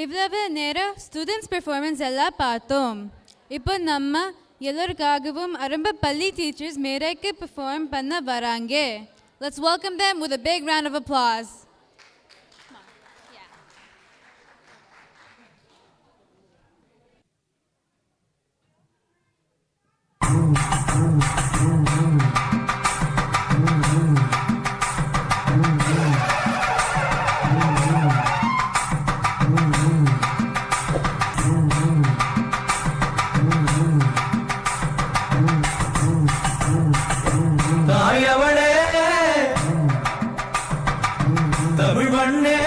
இவ்வளவு நேரம் students performance எல்லாம் பார்த்தோம். இப்போ நம்ம எல்லாருக்காகவும் அரம்பப்பள்ளி டீச்சர்ஸ் மேடைக்கு பெர்ஃபார்ம் பண்ண வராங்க. Let's welcome them with a big round of applause. Tamil மண்ணே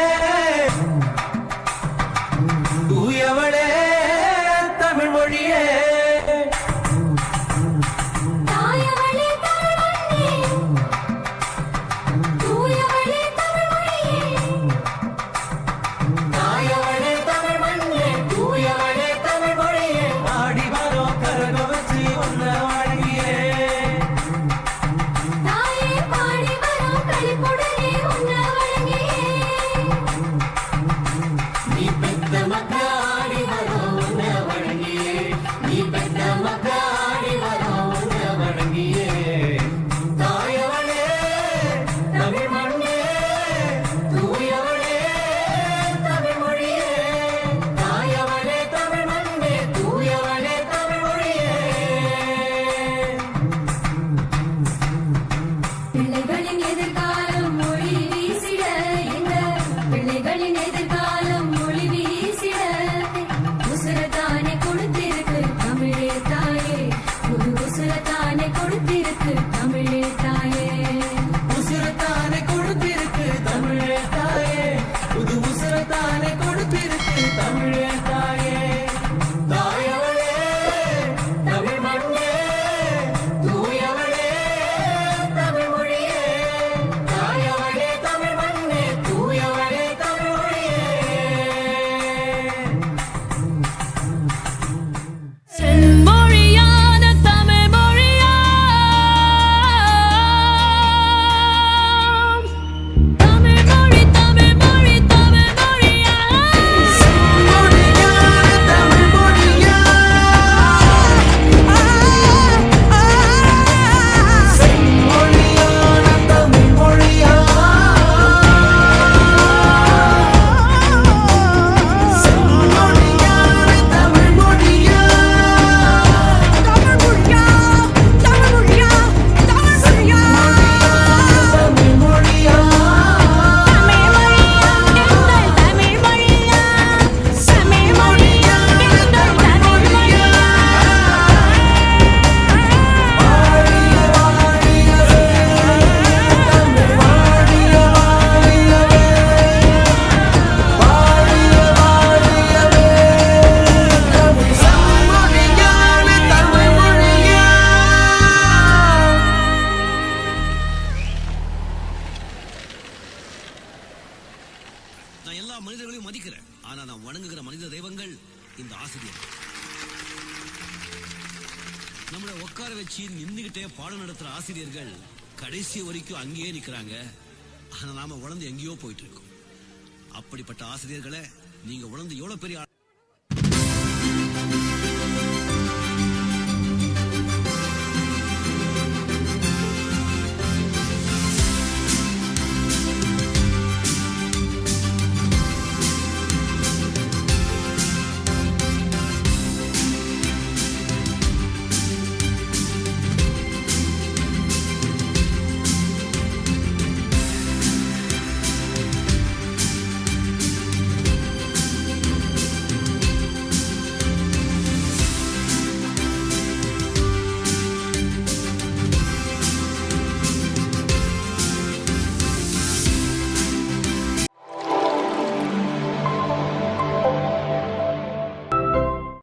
தூயவளே தமிழ் மொழியே நான் எல்லா மனிதர்களையும் மதிக்கிறேன். ஆனா நான் வணங்குகிற மனித தெய்வங்கள் இந்த ஆசிரியர். நம்மள உட்கார வச்சு நின்னுகிட்டே பாடம் நடத்துற ஆசிரியர்கள் கடைசி வரைக்கும் அங்கேயே நிக்கிறாங்க. ஆனா நாம உழந்து எங்கேயோ போயிட்டு இருக்கோம். அப்படிப்பட்ட ஆசிரியர்களை நீங்க உழந்து எவ்வளவு பெரிய